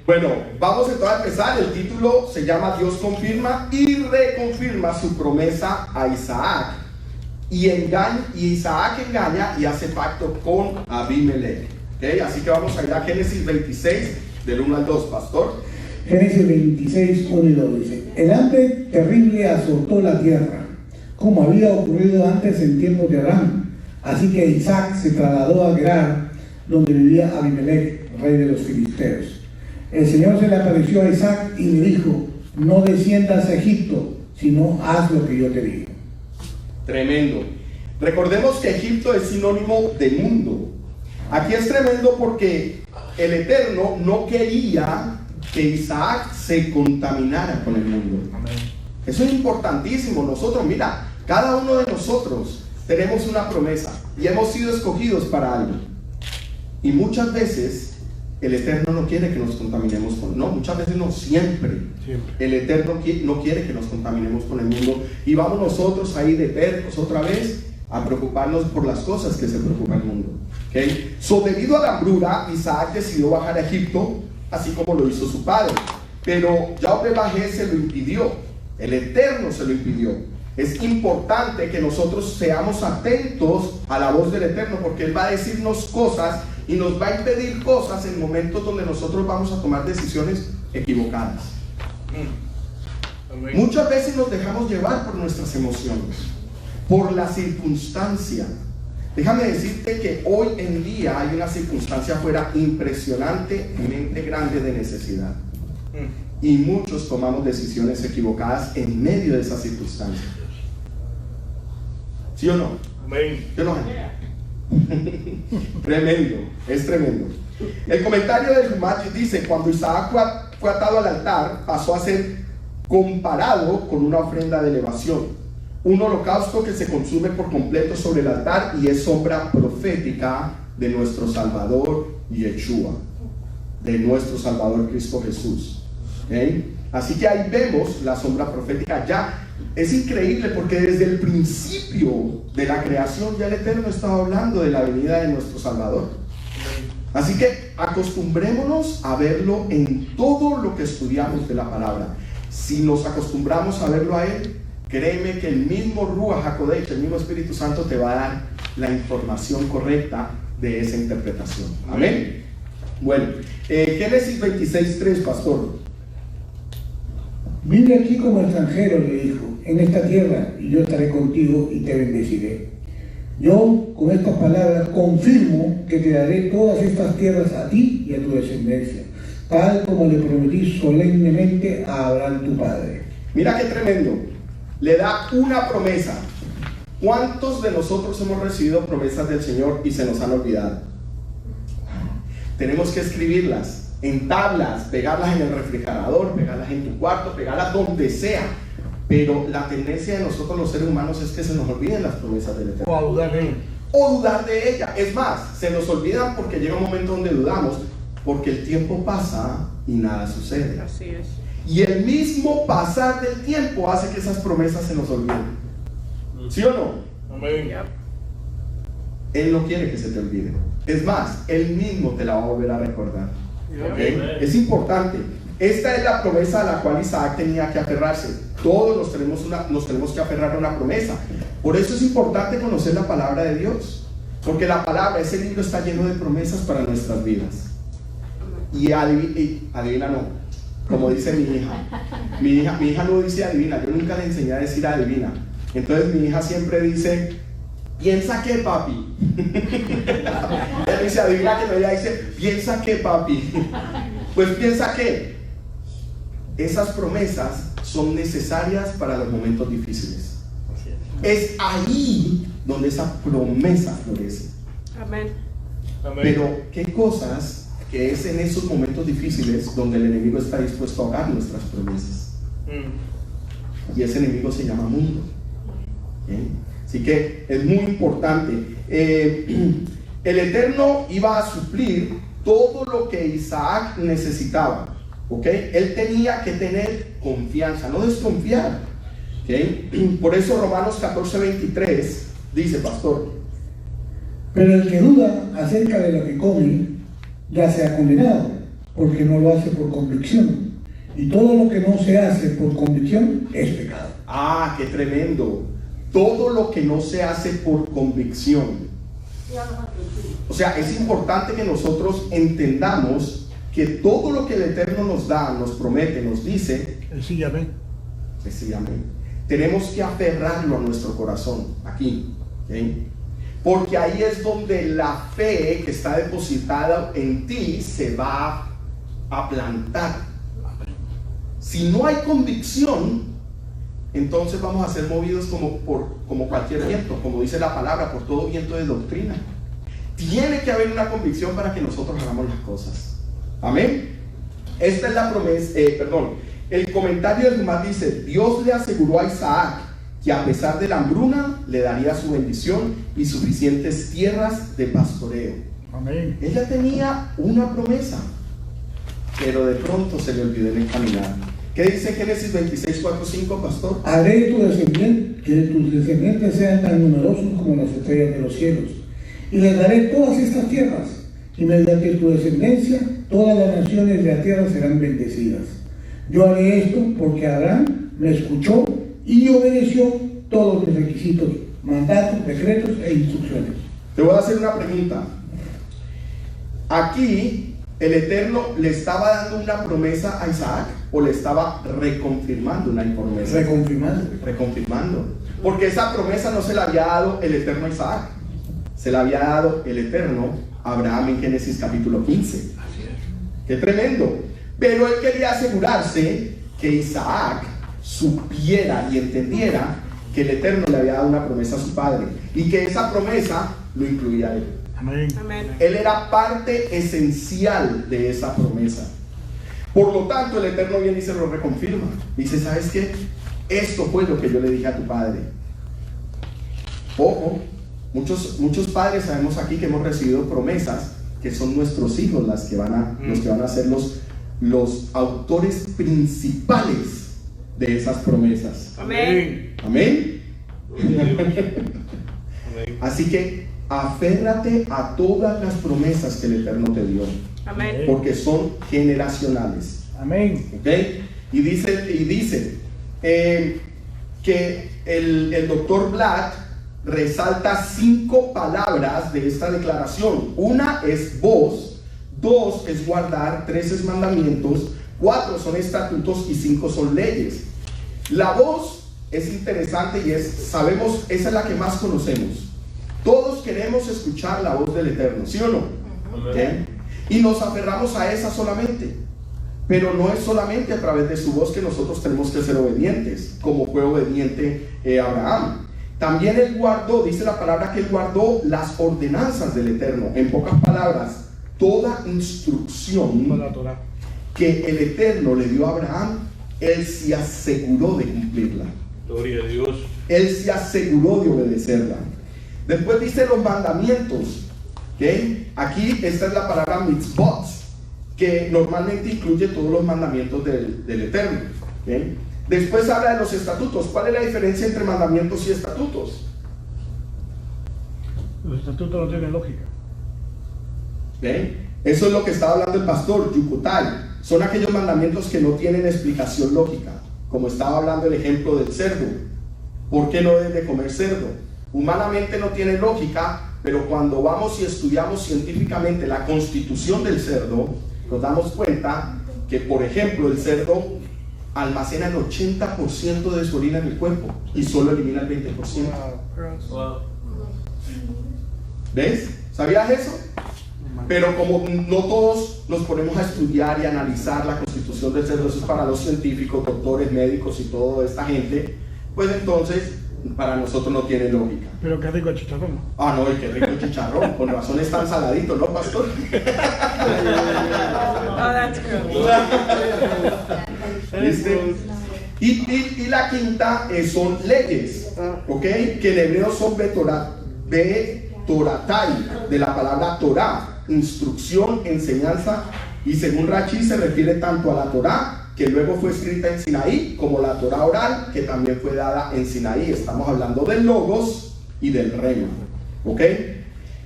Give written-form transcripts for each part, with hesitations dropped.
Bueno, vamos entonces a empezar. El título se llama Dios confirma y reconfirma su promesa a Isaac. Y Isaac engaña y hace pacto con Abimelech. ¿Okay? Así que vamos a ir a Génesis 26, del 1 al 2, pastor. Génesis 26, 1 y 2 dice: el hambre terrible azotó la tierra, como había ocurrido antes en tiempos de Abraham. Así que Isaac se trasladó a Gerar, donde vivía Abimelech, rey de los filisteos. El Señor se le apareció a Isaac y le dijo: no desciendas a Egipto, sino haz lo que yo te digo. Tremendo. Recordemos que Egipto es sinónimo de mundo. Aquí es tremendo porque el Eterno no quería que Isaac se contaminara con el mundo. Amén. Eso es importantísimo. Nosotros, mira, cada uno de nosotros tenemos una promesa y hemos sido escogidos para algo. Y muchas veces el Eterno no quiere que nos contaminemos con... No, muchas veces no, siempre. El Eterno no quiere que nos contaminemos con el mundo. Y vamos nosotros ahí de percos otra vez a preocuparnos por las cosas que se preocupa el mundo. ¿Okay? Debido a la hambruna, Isaac decidió bajar a Egipto, así como lo hizo su padre. Pero Yahweh Bajé se lo impidió. El Eterno se lo impidió. Es importante que nosotros seamos atentos a la voz del Eterno, porque Él va a decirnos cosas y nos va a impedir cosas en momentos donde nosotros vamos a tomar decisiones equivocadas. Muchas veces nos dejamos llevar por nuestras emociones, por la circunstancia. Déjame decirte que hoy en día hay una circunstancia afuera impresionantemente grande de necesidad. Y muchos tomamos decisiones equivocadas en medio de esa circunstancia. ¿Sí o no? Amén. ¿Sí o no? Tremendo, es tremendo. El comentario de Humachi dice: cuando Isaac fue atado al altar, pasó a ser comparado con una ofrenda de elevación, un holocausto que se consume por completo sobre el altar y es sombra profética de nuestro Salvador Yeshua, de nuestro Salvador Cristo Jesús. ¿Okay? Así que ahí vemos la sombra profética. Ya es increíble porque desde el principio de la creación ya el Eterno estaba hablando de la venida de nuestro Salvador. Así que acostumbrémonos a verlo en todo lo que estudiamos de la palabra. Si nos acostumbramos a verlo a Él, créeme que el mismo Ruach HaKodesh, el mismo Espíritu Santo, te va a dar la información correcta de esa interpretación. Amén. Bueno, Génesis 26:3, pastor. Vive aquí como extranjero, le dijo, en esta tierra, y yo estaré contigo y te bendeciré. Yo, con estas palabras, confirmo que te daré todas estas tierras a ti y a tu descendencia, tal como le prometí solemnemente a Abraham tu padre. Mira qué tremendo. Le da una promesa. ¿Cuántos de nosotros hemos recibido promesas del Señor y se nos han olvidado? Tenemos que escribirlas en tablas, pegarlas en el refrigerador, pegarlas en tu cuarto, pegarlas donde sea. Pero la tendencia de nosotros los seres humanos es que se nos olviden las promesas del Eterno. O dudar de ella. O dudar de ella. Es más, se nos olvidan porque llega un momento donde dudamos, porque el tiempo pasa y nada sucede. Así es. Y el mismo pasar del tiempo hace que esas promesas se nos olviden. ¿Sí o no? Amén. Él no quiere que se te olvide. Es más, Él mismo te la va a volver a recordar. ¿Okay? Es importante. Esta es la promesa a la cual Isaac tenía que aferrarse. Todos nos tenemos que aferrar a una promesa. Por eso es importante conocer la palabra de Dios, porque la palabra, ese libro está lleno de promesas para nuestras vidas. Y adivina no, como dice mi hija no dice adivina. Yo nunca le enseñé a decir adivina. Entonces mi hija siempre dice: ¿piensa qué, papi? Ella dice adivina, que no, ella dice: ¿piensa qué, papi? Pues piensa que esas promesas son necesarias para los momentos difíciles. Es ahí donde esa promesa florece. Amén. Pero qué cosas que es en esos momentos difíciles donde el enemigo está dispuesto a ahogar nuestras promesas. Y ese enemigo se llama mundo. ¿Okay? Así que es muy importante. El Eterno iba a suplir todo lo que Isaac necesitaba. ¿Okay? Él tenía que tener confianza, no desconfiar. ¿Okay? Por eso Romanos 14:23 dice, pastor: pero el que duda acerca de lo que come ya se ha condenado, porque no lo hace por convicción. Y todo lo que no se hace por convicción es pecado. Ah, qué tremendo. Todo lo que no se hace por convicción. O sea, es importante que nosotros entendamos que todo lo que el Eterno nos da, nos promete, nos dice, Sí, amén. sí, amén. Tenemos que aferrarlo a nuestro corazón, aquí, ¿okay? Porque ahí es donde la fe que está depositada en ti se va a plantar. Si no hay convicción, entonces vamos a ser movidos como cualquier viento, como dice la palabra, por todo viento de doctrina. Tiene que haber una convicción para que nosotros hagamos las cosas. Amén. Esta es la promesa, el comentario del Jumad dice: Dios le aseguró a Isaac que a pesar de la hambruna le daría su bendición y suficientes tierras de pastoreo. Amén. Ella tenía una promesa, pero de pronto se le olvidó en el caminar. ¿Qué dice Génesis 26, 4, 5, pastor? Haré que tus descendientes sean tan numerosos como las estrellas de los cielos, y les daré todas estas tierras, y mediante tu descendencia todas las naciones de la tierra serán bendecidas. Yo haré esto porque Abraham me escuchó y obedeció todos mis requisitos, mandatos, decretos e instrucciones. Te voy a hacer una pregunta. Aquí el Eterno le estaba dando una promesa a Isaac, o le estaba reconfirmando una promesa. Reconfirmando. Porque esa promesa no se la había dado el Eterno a Isaac, se la había dado el Eterno a Abraham en Génesis capítulo 15. Así es. Qué tremendo. Pero él quería asegurarse que Isaac supiera y entendiera que el Eterno le había dado una promesa a su padre, y que esa promesa lo incluía a él. Amén. Él era parte esencial de esa promesa. Por lo tanto, el Eterno viene y se lo reconfirma. Dice: ¿sabes qué? Esto fue lo que yo le dije a tu padre. Ojo, muchos padres sabemos aquí que hemos recibido promesas que son nuestros hijos los que van a ser los autores principales de esas promesas. Amén. Amén. Así que aférrate a todas las promesas que el Eterno te dio. Amén. Porque son generacionales. Amén. ¿Ok? Y dice que el doctor Blatt resalta 5 palabras de esta declaración. Una es voz, 2 es guardar, 3 es mandamientos, 4 son estatutos y 5 son leyes. La voz es interesante y sabemos, esa es la que más conocemos. Todos queremos escuchar la voz del Eterno, ¿sí o no? ¿Okay? Y nos aferramos a esa solamente. Pero no es solamente a través de su voz que nosotros tenemos que ser obedientes, como fue obediente Abraham. También él guardó, dice la palabra que él guardó las ordenanzas del Eterno. En pocas palabras, toda instrucción que el Eterno le dio a Abraham, él se aseguró de cumplirla. Gloria a Dios. Él se aseguró de obedecerla. Después dice los mandamientos. ¿Okay? Aquí esta es la palabra mitzvot, que normalmente incluye todos los mandamientos del Eterno. ¿Okay? Después habla de los estatutos. ¿Cuál es la diferencia entre mandamientos y estatutos? Los estatutos no tienen lógica. ¿Okay? Eso es lo que estaba hablando el pastor Yucutai. Son aquellos mandamientos que no tienen explicación lógica, como estaba hablando el ejemplo del cerdo. ¿Por qué no debes de comer cerdo? Humanamente no tiene lógica, pero cuando vamos y estudiamos científicamente la constitución del cerdo, nos damos cuenta que, por ejemplo, el cerdo almacena el 80% de su orina en el cuerpo y solo elimina el 20%. Wow. ¿Ves? ¿Sabías eso? Pero como no todos nos ponemos a estudiar y analizar la constitución del cerdo, eso es para los científicos, doctores, médicos y toda esta gente, pues entonces para nosotros no tiene lógica. Pero qué rico el chicharrón. Ah, no, y qué rico el chicharrón, con razón es tan saladito, ¿no, pastor? Oh, that's cool. ¿Viste? Y la quinta son leyes, ¿ok? Que en hebreo son betoratai, de la palabra Torah, instrucción, enseñanza, y según Rachi se refiere tanto a la Torah, que luego fue escrita en Sinaí, como la Torah oral, que también fue dada en Sinaí. Estamos hablando del Logos y del Rema, ¿ok?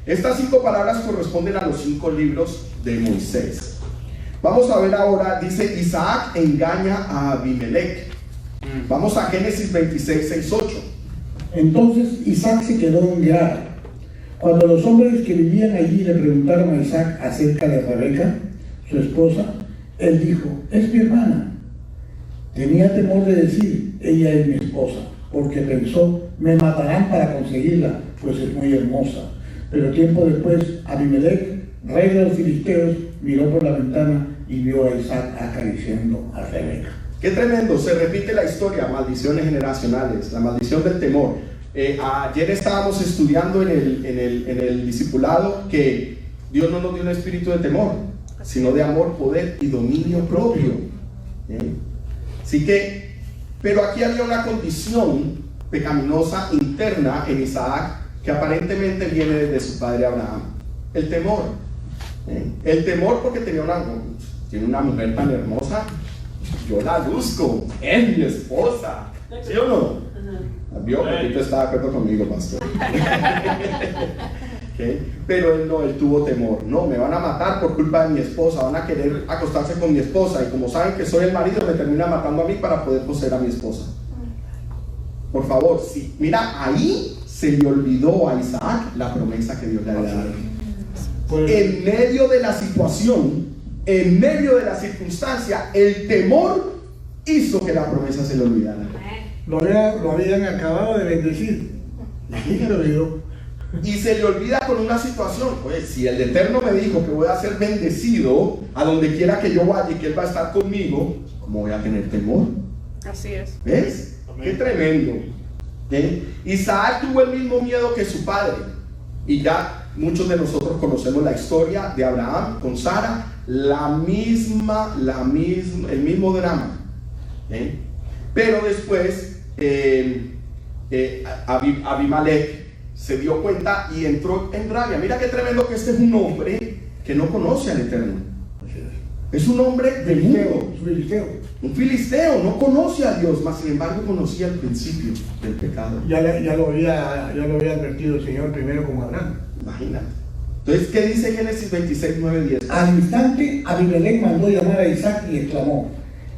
Estas 5 palabras corresponden a los 5 libros de Moisés. Vamos a ver ahora, dice Isaac engaña a Abimelech. Vamos a Génesis 26, 6, 8. Entonces Isaac se quedó en Gerar. Cuando los hombres que vivían allí le preguntaron a Isaac acerca de Rebeca, su esposa, él dijo, es mi hermana. Tenía temor de decir, ella es mi esposa, porque pensó, me matarán para conseguirla, pues es muy hermosa. Pero tiempo después, Abimelech, rey de los filisteos, miró por la ventana y vio a Isaac acariciando a Rebeca. Qué tremendo, se repite la historia, maldiciones generacionales, la maldición del temor. Ayer estábamos estudiando en el discipulado que Dios no nos dio un espíritu de temor, sino de amor, poder y dominio propio. Así que, pero aquí había una condición pecaminosa interna en Isaac que aparentemente viene desde su padre Abraham. El temor. El temor porque tiene una mujer tan hermosa, yo la luzco, es mi esposa, ¿sí o no? Vio, Pepito está de acuerdo conmigo, pastor. ¿Okay? Pero él tuvo temor. No, me van a matar por culpa de mi esposa, van a querer acostarse con mi esposa y como saben que soy el marido, me termina matando a mí para poder poseer a mi esposa. Por favor, sí. Mira, ahí se le olvidó a Isaac la promesa que Dios le había dado. En medio de la situación, en medio de la circunstancia, el temor hizo que la promesa se le olvidara. Lo habían acabado de bendecir. Y se lo olvidó. Y se le olvida con una situación. Pues si el Eterno me dijo que voy a ser bendecido a donde quiera que yo vaya y que Él va a estar conmigo, ¿cómo voy a tener temor? Así es. ¿Ves? Amén. Qué tremendo. Isaac tuvo el mismo miedo que su padre. Y ya muchos de nosotros conocemos la historia de Abraham con Sara. El mismo drama. Pero después Abimelech se dio cuenta y entró en rabia. Mira qué tremendo que este es un hombre que no conoce al Eterno. Es un hombre del mundo, un filisteo, no conoce a Dios, mas sin embargo conocía el principio del pecado. Ya lo había advertido el Señor primero como Abraham. Imagínate. Entonces, ¿qué dice Génesis 26, 9, 10? Al instante, Abimelech mandó llamar a Isaac y exclamó,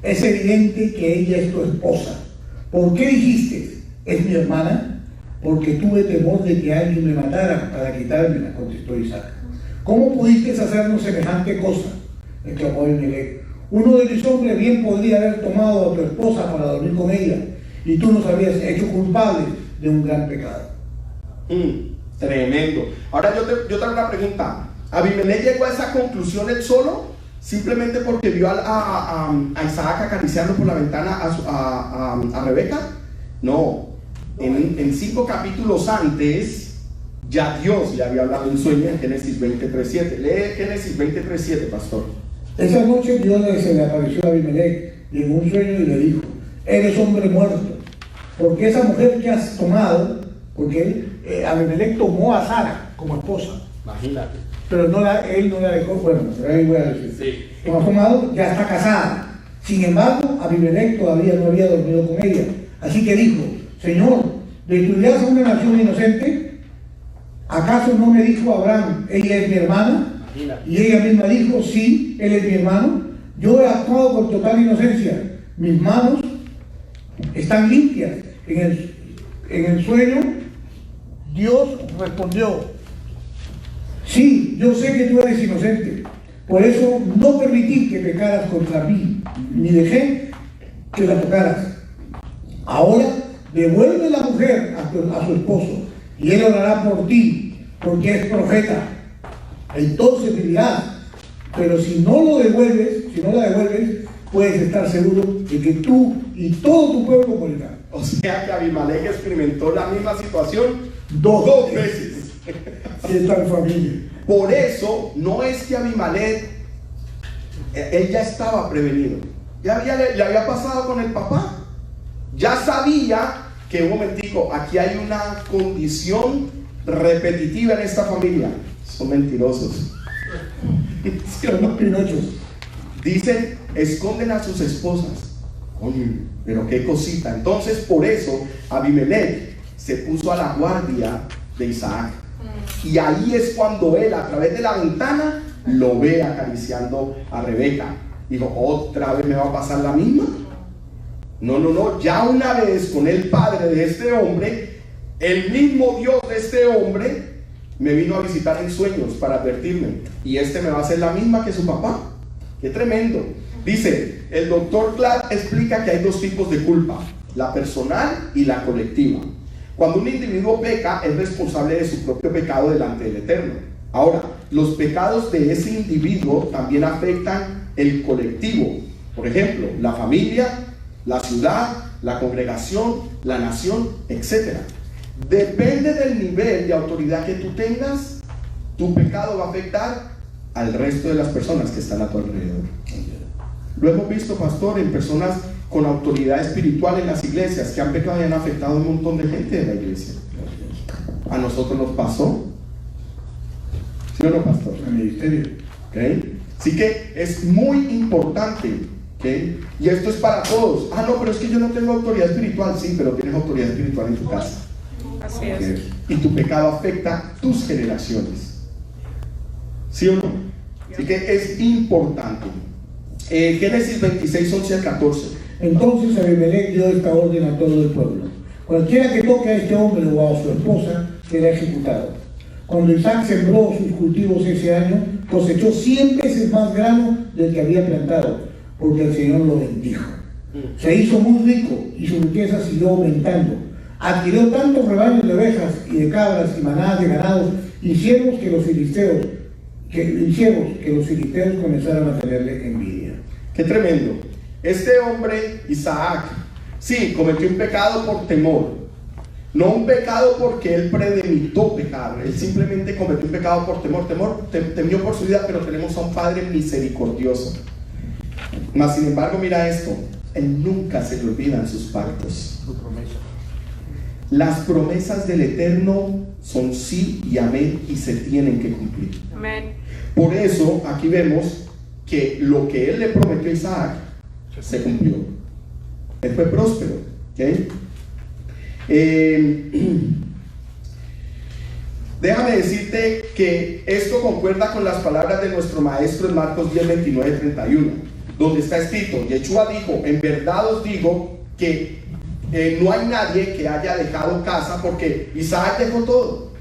es evidente que ella es tu esposa. ¿Por qué dijiste, es mi hermana? Porque tuve temor de que alguien me matara para quitármela, contestó Isaac. ¿Cómo pudiste hacernos semejante cosa?, exclamó Abimelech. Uno de mis hombres bien podría haber tomado a tu esposa para dormir con ella, y tú nos habías hecho culpable de un gran pecado. Tremendo. Ahora yo te hago una pregunta. ¿Abimelech llegó a esa conclusión él solo? ¿Simplemente porque vio a Isaac acariciando por la ventana a Rebeca? No. En 5 capítulos antes, ya Dios le había hablado en sueño en Génesis 23:7. Lee Génesis 23:7, pastor. Esa noche Dios se le apareció a Abimelech en un sueño y le dijo, eres hombre muerto, porque esa mujer que has tomado, porque Abimelech tomó a Sara como esposa. Imagínate. Pero él no la dejó, bueno, ahí voy a decir. Sí. Como ha tomado, ya está casada. Sin embargo, Abimelech todavía no había dormido con ella. Así que dijo, Señor, ¿destruirás a una nación inocente? ¿Acaso no me dijo Abraham, ella es mi hermana? Imagínate. Y ella misma dijo, sí, él es mi hermano. Yo he actuado con total inocencia. Mis manos están limpias. En el sueño, Dios respondió, sí, yo sé que tú eres inocente, por eso no permití que pecaras contra mí, ni dejé que la tocaras. Ahora devuelve la mujer a su esposo, y él orará por ti, porque es profeta. Entonces vivirás. Pero si no la devuelves, puedes estar seguro de que tú y todo tu pueblo morirán. O sea que Abimelech experimentó la misma situación Dos veces. Así está en familia. Por eso no es que Abimelech, él ya estaba prevenido. Le había pasado con el papá. Ya sabía que, un momentico, aquí hay una condición repetitiva en esta familia. Son mentirosos. ¿Sí o no? Dicen, esconden a sus esposas. Coño, pero qué cosita. Entonces, por eso, Abimelech se puso a la guardia de Isaac. Y ahí es cuando él, a través de la ventana, lo ve acariciando a Rebeca. Dijo, ¿otra vez me va a pasar la misma? No, ya una vez con el padre de este hombre, el mismo Dios de este hombre me vino a visitar en sueños para advertirme, y este me va a hacer la misma que su papá. ¡Qué tremendo! Dice, el doctor Clark explica que hay dos tipos de culpa, la personal y la colectiva. Cuando un individuo peca, es responsable de su propio pecado delante del Eterno. Ahora, los pecados de ese individuo también afectan el colectivo. Por ejemplo, la familia, la ciudad, la congregación, la nación, etc. Depende del nivel de autoridad que tú tengas, tu pecado va a afectar al resto de las personas que están a tu alrededor. Lo hemos visto, pastor, en personas con autoridad espiritual en las iglesias que han pecado y han afectado a un montón de gente de la iglesia. A nosotros nos pasó. ¿Sí o no, pastor? El ministerio. ¿Okay? Así que es muy importante, ¿okay? Y esto es para todos. No, pero es que yo no tengo autoridad espiritual. Sí, pero tienes autoridad espiritual en tu casa. Así es. Y tu pecado afecta tus generaciones. ¿Sí o no? Así que es importante. Génesis 26, 11 al 14. Entonces Abimelech dio esta orden a todo el pueblo: cualquiera que toque a este hombre o a su esposa será ejecutado. Cuando Isaac sembró sus cultivos ese año, cosechó 100 veces más grano del que había plantado, porque el Señor lo bendijo. Se hizo muy rico y su riqueza siguió aumentando. Adquirió tantos rebaños de ovejas y de cabras y manadas de ganado y siervos que los filisteos comenzaron a tenerle envidia. Qué tremendo. Este hombre, Isaac, sí, cometió un pecado por temor. No un pecado porque él premeditó pecar. Él simplemente cometió un pecado por temor. Temió por su vida, pero tenemos a un Padre misericordioso. Mas sin embargo, mira esto: él nunca se le olvidan sus pactos. Las promesas del Eterno son sí y amén, y se tienen que cumplir. Amén. Por eso aquí vemos que lo que él le prometió a Isaac se cumplió. Él fue próspero. ¿Okay? Déjame decirte que esto concuerda con las palabras de nuestro maestro en Marcos 10, 29, 31, donde está escrito: Yeshua dijo, en verdad os digo que no hay nadie que haya dejado casa, porque Isaac dejó todo,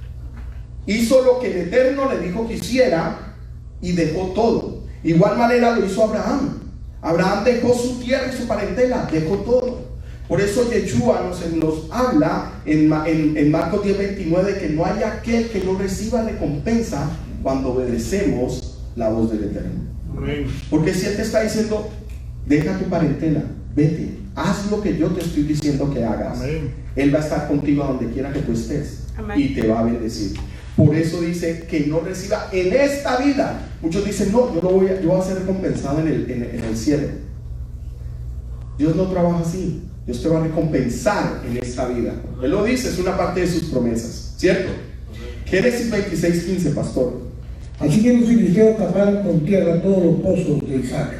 hizo lo que el Eterno le dijo que hiciera y dejó todo. Igual manera lo hizo Abraham. Abraham dejó su tierra y su parentela, dejó todo. Por eso Yeshua nos habla en Marcos 10, 29 de que no hay aquel que no reciba recompensa cuando obedecemos la voz del Eterno. Amén. Porque si Él te está diciendo, deja tu parentela, vete, haz lo que yo te estoy diciendo que hagas. Amén. Él va a estar contigo a donde quiera que tú estés. Amén. Y te va a bendecir. Por eso dice que no reciba en esta vida. Muchos dicen, no, yo voy a ser recompensado en el cielo. Dios no trabaja así. Dios te va a recompensar en esta vida. Él lo dice, es una parte de sus promesas, ¿cierto? Génesis 26, 15, pastor. Así que los filisteos taparon con tierra todos los pozos de Isaac.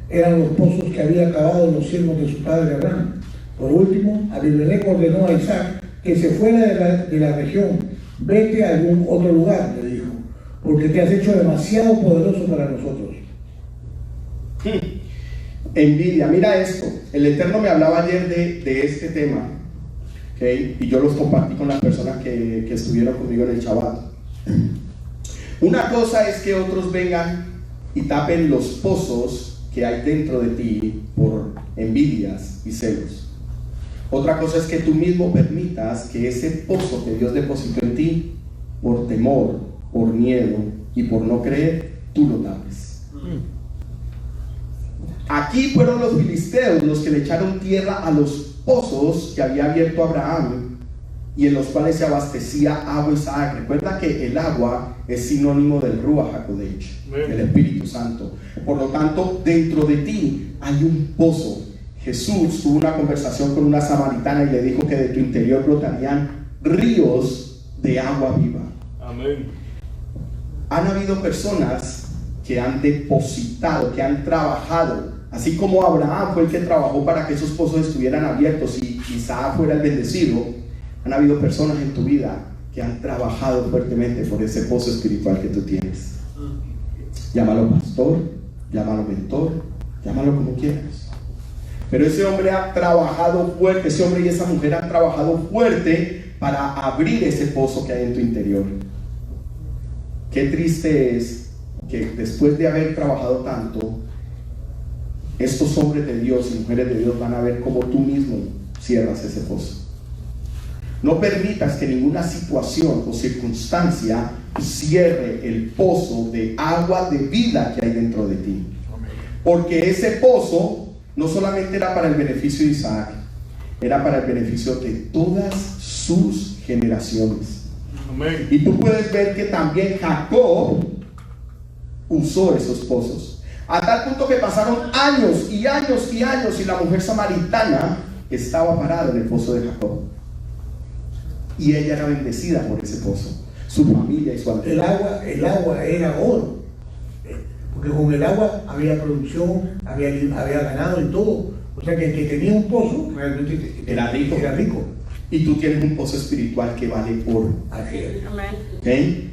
Eran los pozos que había cavado los siervos de su padre Abraham. Por último, Abimelech ordenó a Isaac que se fuera de la región. Vete a algún otro lugar, le dijo, porque te has hecho demasiado poderoso para nosotros. Envidia, mira esto. El Eterno me hablaba ayer de este tema, ¿okay? Y yo los compartí con las personas que estuvieron conmigo en el Shabbat. Una cosa es que otros vengan y tapen los pozos que hay dentro de ti por envidias y celos. Otra cosa es que tú mismo permitas que ese pozo que Dios depositó en ti, por temor, por miedo y por no creer, tú lo tapes. Aquí fueron los filisteos los que le echaron tierra a los pozos que había abierto Abraham y en los cuales se abastecía agua Isaac. Recuerda que el agua es sinónimo del Ruach HaKodesh, del Espíritu Santo. Por lo tanto, dentro de ti hay un pozo. Jesús tuvo una conversación con una samaritana y le dijo que de tu interior brotarían ríos de agua viva. Amén. Han habido personas que han depositado, que han trabajado, así como Abraham fue el que trabajó para que esos pozos estuvieran abiertos y Isaac fuera el bendecido. Han habido personas en tu vida que han trabajado fuertemente por ese pozo espiritual que tú tienes. Llámalo pastor, llámalo mentor, llámalo como quieras. Pero ese hombre ha trabajado fuerte, ese hombre y esa mujer han trabajado fuerte para abrir ese pozo que hay en tu interior. Qué triste es que después de haber trabajado tanto, estos hombres de Dios y mujeres de Dios van a ver cómo tú mismo cierras ese pozo. No permitas que ninguna situación o circunstancia cierre el pozo de agua de vida que hay dentro de ti. Porque ese pozo no solamente era para el beneficio de Isaac, era para el beneficio de todas sus generaciones. Amén. Y tú puedes ver que también Jacob usó esos pozos, a tal punto que pasaron años y años y años y la mujer samaritana estaba parada en el pozo de Jacob, y ella era bendecida por ese pozo, su familia y su aldea. El agua era oro, porque con el agua había producción, había ganado y todo. O sea que el que tenía un pozo realmente Era rico. Era rico. Y tú tienes un pozo espiritual que vale oro. Así es. ¿Okay?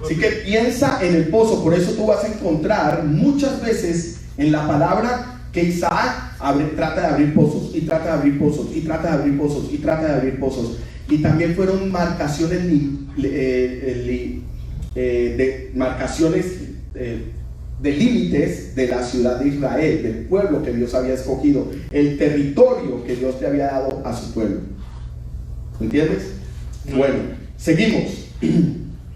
Así que piensa en el pozo. Por eso tú vas a encontrar muchas veces en la palabra que Isaac trata de abrir pozos, y trata de abrir pozos, y trata de abrir pozos, y trata de abrir pozos. Y también fueron marcaciones de límites de la ciudad de Israel, del pueblo que Dios había escogido, el territorio que Dios te había dado a su pueblo. ¿Entiendes? Bueno, seguimos.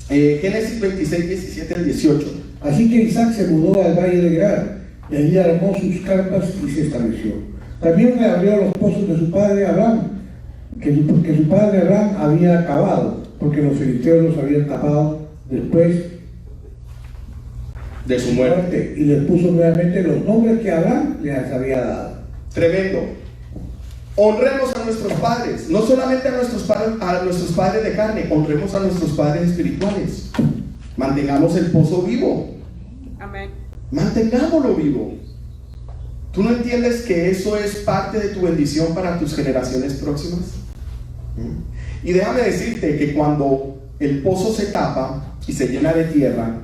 Génesis 26, 17 al 18. Así que Isaac se mudó al valle de Gerar, y allí armó sus carpas y se estableció. También reabrió los pozos de su padre Abraham, que su padre Abraham había cavado, porque los filisteos los habían tapado después De su muerte. y les puso nuevamente los nombres que Abraham les había dado. Tremendo. Honremos a nuestros padres, no solamente a nuestros padres de carne, honremos a nuestros padres espirituales. Mantengamos el pozo vivo. Amén. Mantengámoslo vivo. ¿Tú no entiendes que eso es parte de tu bendición para tus generaciones próximas? Y déjame decirte que cuando el pozo se tapa y se llena de tierra,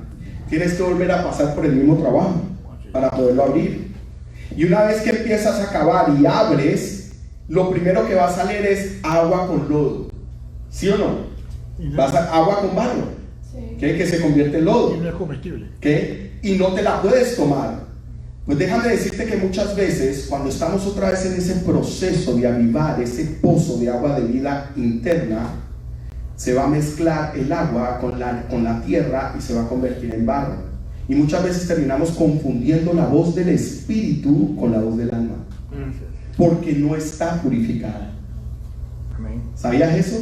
tienes que volver a pasar por el mismo trabajo para poderlo abrir. Y una vez que empiezas a cavar y abres, lo primero que va a salir es agua con lodo. ¿Sí o no? Agua con barro, ¿okay? Que se convierte en lodo. Y no es comestible. ¿Okay? Y no te la puedes tomar. Pues déjame decirte que muchas veces, cuando estamos otra vez en ese proceso de avivar ese pozo de agua de vida interna, se va a mezclar el agua con la tierra y se va a convertir en barro. Y muchas veces terminamos confundiendo la voz del espíritu con la voz del alma, porque no está purificada. Amén. ¿Sabías eso?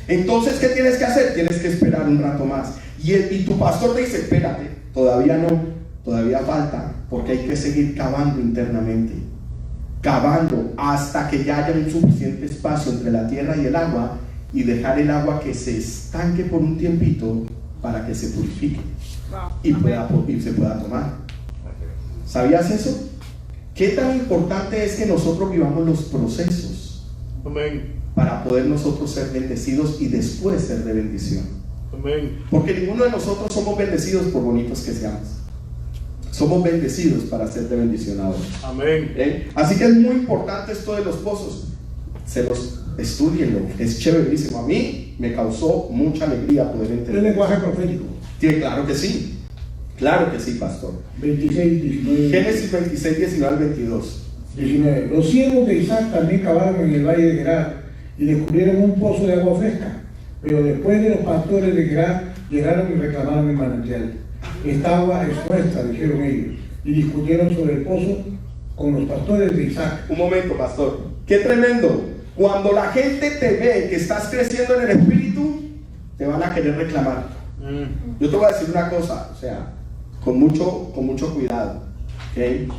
Entonces, ¿qué tienes que hacer? Tienes que esperar un rato más. Y tu pastor te dice, espérate, todavía no, todavía falta, porque hay que seguir cavando internamente. Cavando hasta que ya haya un suficiente espacio entre la tierra y el agua, y dejar el agua que se estanque por un tiempito para que se purifique y se pueda tomar. ¿Sabías eso? ¿Qué tan importante es que nosotros vivamos los procesos Amén. para poder nosotros ser bendecidos y después ser de bendición? Amén. Porque ninguno de nosotros somos bendecidos por bonitos que seamos. Somos bendecidos para ser de bendición a otros. Amén. Así que es muy importante esto de los pozos. Estudienlo, es chéverísimo. A mí me causó mucha alegría poder El entender. lenguaje profético. Sí, claro que sí, pastor. 26, 19. Génesis 26, 19 al 22. 19. Los siervos de Isaac también cavaron en el valle de Gerar y descubrieron un pozo de agua fresca. Pero después de los pastores de Gerar llegaron y reclamaron el manantial. Esta agua es nuestra, dijeron ellos, y discutieron sobre el pozo con los pastores de Isaac. Un momento, pastor. Qué tremendo. Cuando la gente te ve que estás creciendo en el espíritu, te van a querer reclamar. Yo te voy a decir una cosa, o sea, con mucho cuidado, ¿okay?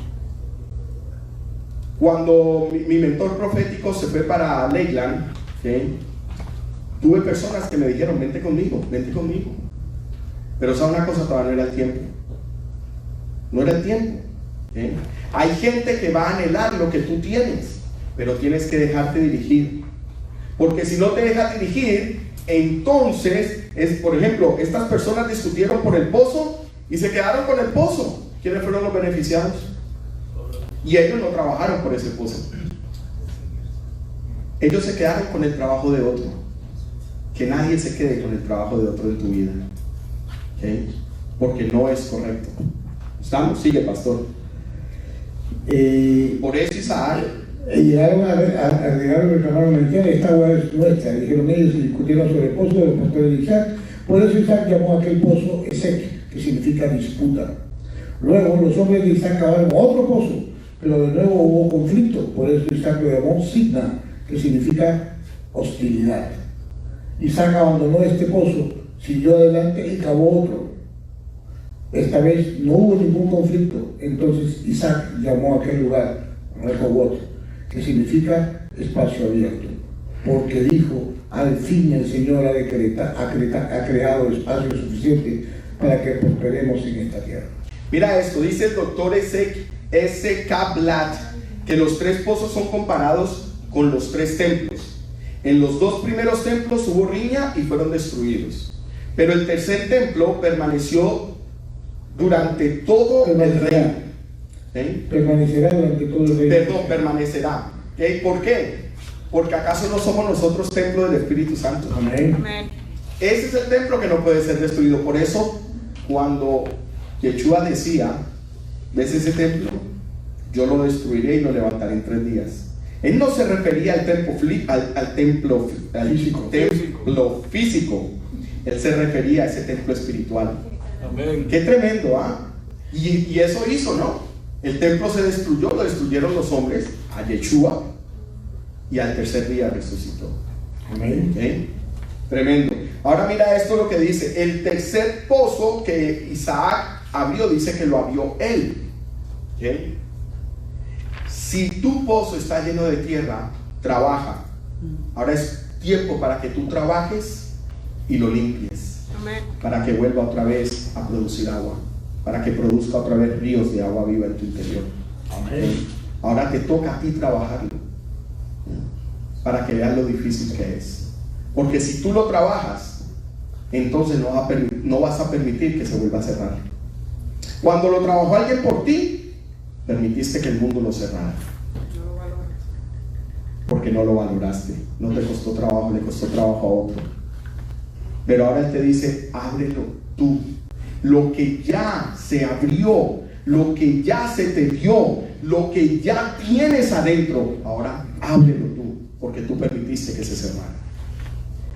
Cuando mi mentor profético se fue para Lakeland, ¿okay? Tuve personas que me dijeron, vente conmigo. Pero ¿sabes una cosa? Todavía no era el tiempo. No era el tiempo, ¿okay? Hay gente que va a anhelar lo que tú tienes, pero tienes que dejarte dirigir. Porque si no te dejas dirigir, entonces, por ejemplo, estas personas discutieron por el pozo y se quedaron con el pozo. ¿Quiénes fueron los beneficiados? Y ellos no trabajaron por ese pozo. Ellos se quedaron con el trabajo de otro. Que nadie se quede con el trabajo de otro en tu vida, ¿okay? Porque no es correcto. ¿Estamos? Sigue, pastor. Por eso Isaac llegaron a reclamaron el tierra, esta agua es nuestra. Dijeron ellos y discutieron sobre el pozo de los pastores de Isaac. Por eso Isaac llamó a aquel pozo Esek, que significa disputa. Luego los hombres de Isaac cavaron otro pozo, pero de nuevo hubo conflicto. Por eso Isaac lo llamó Sidna, que significa hostilidad. Isaac abandonó este pozo, siguió adelante y cavó otro. Esta vez no hubo ningún conflicto. Entonces Isaac llamó a aquel lugar Rehoboth, que significa espacio abierto, porque dijo: al fin el Señor ha creado espacio suficiente para que prosperemos en esta tierra. Mira esto, dice el doctor S.K. Blatt que los 3 pozos son comparados con los 3 templos. En los 2 primeros templos hubo riña y fueron destruidos, pero el tercer templo permaneció durante todo el reino. ¿Sí? Permanecerá durante todo el reino. Perdón, permanecerá. ¿Okay? ¿Por qué? Porque acaso no somos nosotros templo del Espíritu Santo. Amén. Amén. Ese es el templo que no puede ser destruido. Por eso, cuando Yeshua decía: ¿ves ese templo? Yo lo destruiré y lo levantaré en 3 días. Él no se refería al templo físico. Él se refería a ese templo espiritual. Amén. Qué tremendo, ¿ah? Y eso hizo, ¿no? El templo se destruyó, lo destruyeron los hombres, a Yeshua, y al tercer día resucitó. Amén. ¿Okay? Tremendo. Ahora mira esto lo que dice. El tercer pozo que Isaac abrió, dice que lo abrió él. ¿Okay? Si tu pozo está lleno de tierra, trabaja. Ahora es tiempo para que tú trabajes y lo limpies, Amén. para que vuelva otra vez a producir agua, para que produzca otra vez ríos de agua viva en tu interior. Amén. Ahora te toca a ti trabajarlo, para que veas lo difícil que es. Porque si tú lo trabajas, entonces no vas a permitir que se vuelva a cerrar. Cuando lo trabajó alguien por ti, permitiste que el mundo lo cerrara, No lo valoras. porque no lo valoraste. No te costó trabajo, le costó trabajo a otro. Pero ahora Él te dice: ábrelo tú. Lo que ya se abrió, lo que ya se te dio, lo que ya tienes adentro, ahora ábrelo tú, porque tú permitiste que se cerrara.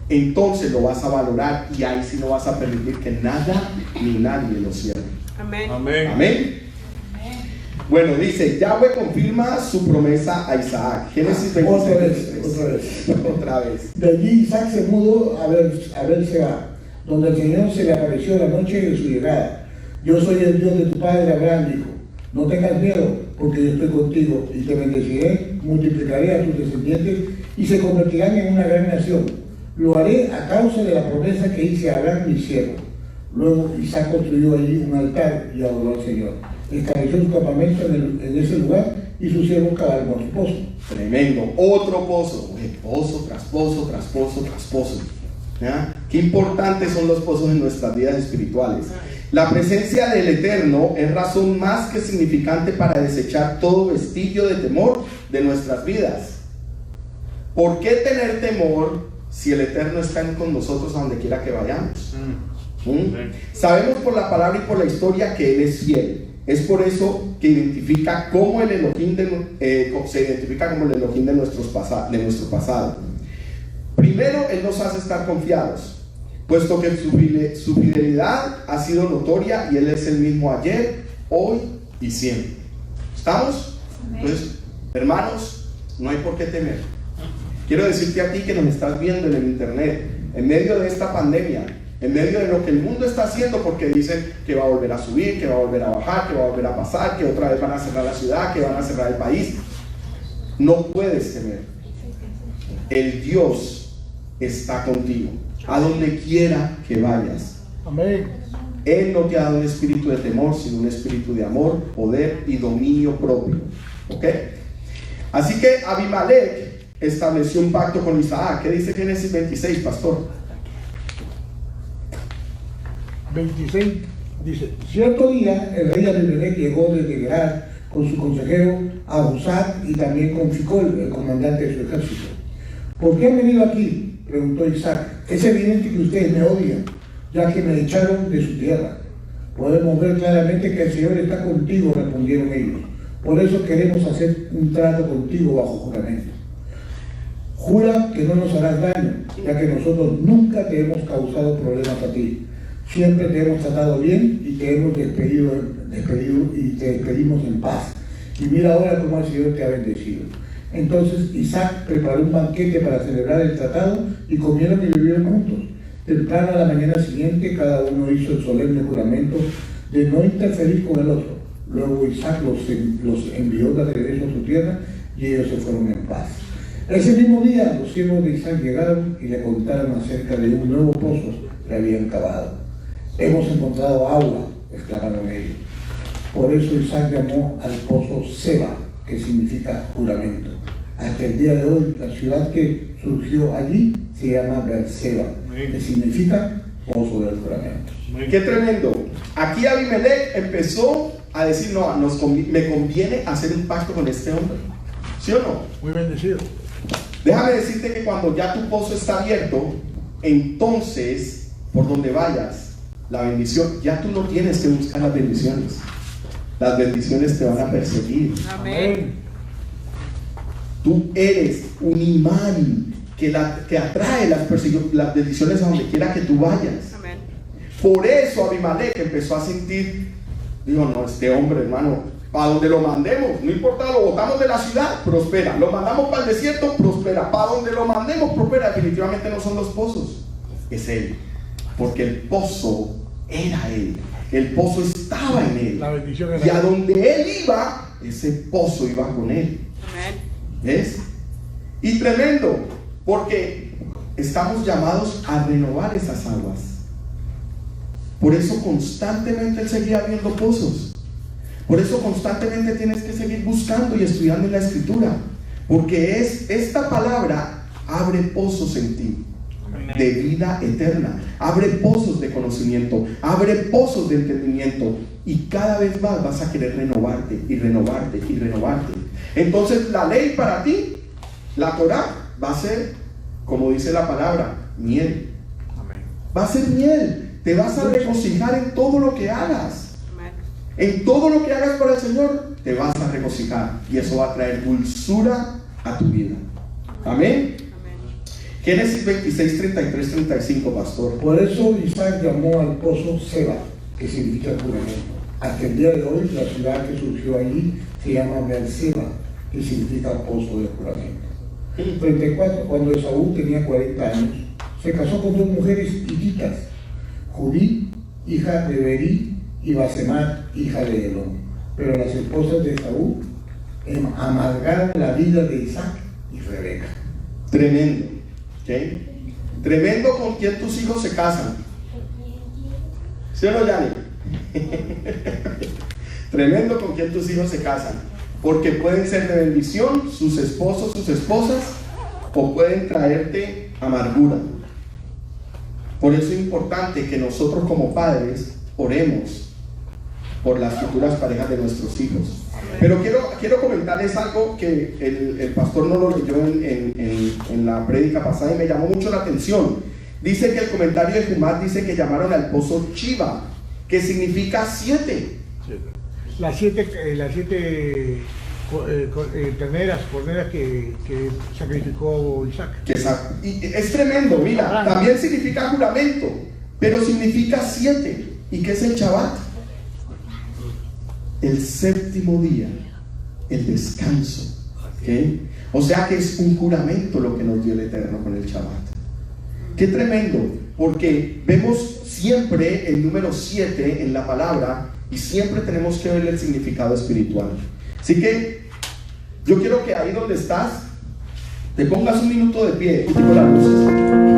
Entonces lo vas a valorar, y ahí sí no vas a permitir que nada ni nadie lo cierre. Amén. Amén. Amén. Bueno, dice: Yahweh confirma su promesa a Isaac. Génesis 26. Otra vez. De allí Isaac se mudó a Berseba, donde el Señor se le apareció la noche de su llegada. Yo soy el Dios de tu padre Abraham, dijo. No tengas miedo, porque yo estoy contigo, y te bendeciré, multiplicaré a tus descendientes, y se convertirán en una gran nación. Lo haré a causa de la promesa que hice a Abraham, mi siervo. Luego Isaac construyó allí un altar y adoró al Señor. Estableció su campamento en ese lugar, y sus siervos cavaron su pozo. Tremendo. Otro pozo. Pozo tras pozo, tras pozo, tras pozo. ¿Ya? Qué importantes son los pozos en nuestras vidas espirituales. La presencia del Eterno es razón más que significante para desechar todo vestigio de temor de nuestras vidas. ¿Por qué tener temor si el Eterno está con nosotros a donde quiera que vayamos? Sabemos por la palabra y por la historia que Él es fiel. Es por eso que identifica como el Elohim se identifica como el Elohim de nuestro pasado. Primero, Él nos hace estar confiados, puesto que su fidelidad ha sido notoria, y Él es el mismo ayer, hoy y siempre. ¿Estamos? Entonces, hermanos, no hay por qué temer. Quiero decirte a ti que nos estás viendo en el internet, en medio de esta pandemia, en medio de lo que el mundo está haciendo, porque dicen que va a volver a subir, que va a volver a bajar, que va a volver a pasar, que otra vez van a cerrar la ciudad, que van a cerrar el país. No puedes temer. El Dios está contigo, a donde quiera que vayas. Amén. Él no te ha dado un espíritu de temor, sino un espíritu de amor, poder y dominio propio. ¿Ok? Así que Abimelech estableció un pacto con Isaac. ¿Qué dice Génesis 26, pastor? 26. Dice, Cierto día, el rey Abimelech llegó desde Gerar con su consejero Abusat y también con Ficol, el comandante de su ejército. ¿Por qué han venido aquí?, preguntó Isaac. Es evidente que ustedes me odian, ya que me echaron de su tierra. Podemos ver claramente que el Señor está contigo, respondieron ellos. Por eso queremos hacer un trato contigo bajo juramento. Jura que no nos harás daño, ya que nosotros nunca te hemos causado problemas a ti. Siempre te hemos tratado bien y te hemos despedido y te despedimos en paz. Y mira ahora cómo el Señor te ha bendecido. Entonces Isaac preparó un banquete para celebrar el tratado y comieron y bebieron juntos. Temprano a la mañana siguiente, cada uno hizo el solemne juramento de no interferir con el otro. Luego Isaac los envió de regreso a su tierra y ellos se fueron en paz. Ese mismo día, los siervos de Isaac llegaron y le contaron acerca de un nuevo pozo que habían cavado. Hemos encontrado agua, exclamaron ellos. Por eso Isaac llamó al pozo Seba, que significa juramento. Hasta el día de hoy, la ciudad que surgió allí se llama Beerseba, que significa pozo del juramento. Qué tremendo. Aquí Abimelech empezó a decir, no, me conviene hacer un pacto con este hombre. ¿Sí o no? muy bendecido. Déjame decirte que cuando ya tu pozo está abierto, entonces, por donde vayas, la bendición, ya tú no tienes que buscar las bendiciones. Las bendiciones te van a perseguir. Amén. Tú eres un imán que atrae las bendiciones a donde quiera que tú vayas. Amén. Por eso Abimelech empezó a sentir, digo, no, este hombre, hermano, para donde lo mandemos, no importa, lo botamos de la ciudad, prospera. Lo mandamos para el desierto, prospera. Para donde lo mandemos, prospera. Definitivamente no son los pozos, es él. Porque el pozo era él. El pozo estaba en él. La bendición era Y a donde él iba, ese pozo iba con él. Amén. ¿Ves? Y tremendo, porque estamos llamados a renovar esas aguas. Por eso constantemente él seguía abriendo pozos. Por eso constantemente tienes que seguir buscando y estudiando en la Escritura, porque esta palabra abre pozos en ti de vida eterna, abre pozos de conocimiento, abre pozos de entendimiento, y cada vez más vas a querer renovarte y renovarte y renovarte. Entonces la ley para ti, la Torah, va a ser, como dice la palabra, miel. Amén. Va a ser miel. Te vas a regocijar en todo lo que hagas. Amén. En todo lo que hagas para el Señor, te vas a regocijar, y eso va a traer dulzura a tu vida. Amén. Amén. Génesis 26, 33, 35, pastor. Por eso Isaac llamó al pozo Seba, que significa juramento. Hasta el día de hoy, la ciudad que surgió allí se llama Beerseba, que significa pozo de juramento. 34. Cuando Esaú tenía 40 años, se casó con dos mujeres hititas, Judí, hija de Berí, y Basemat, hija de Elón. Pero las esposas de Esaú amargaron la vida de Isaac y Rebeca. Tremendo. ¿Okay? Tremendo con quien tus hijos se casan. ¿Sí o no, Yanni? Tremendo con quien tus hijos se casan, porque pueden ser de bendición sus esposos, sus esposas, o pueden traerte amargura. Por eso es importante que nosotros como padres oremos por las futuras parejas de nuestros hijos. Pero quiero comentarles algo que el pastor no lo leyó en la prédica pasada y me llamó mucho la atención. Dice que el comentario de Jumad dice que llamaron al pozo Chiva, que significa 7. Las siete corneras que sacrificó Isaac. Y es tremendo, mira, también significa juramento, pero significa 7. ¿Y qué es el Shabbat? El séptimo día, el descanso. ¿Okay? O sea que es un juramento lo que nos dio el Eterno con el Shabbat. Qué tremendo, porque vemos siempre el número 7 en la palabra y siempre tenemos que ver el significado espiritual. Así que yo quiero que ahí donde estás te pongas un minuto de pie y con las luces.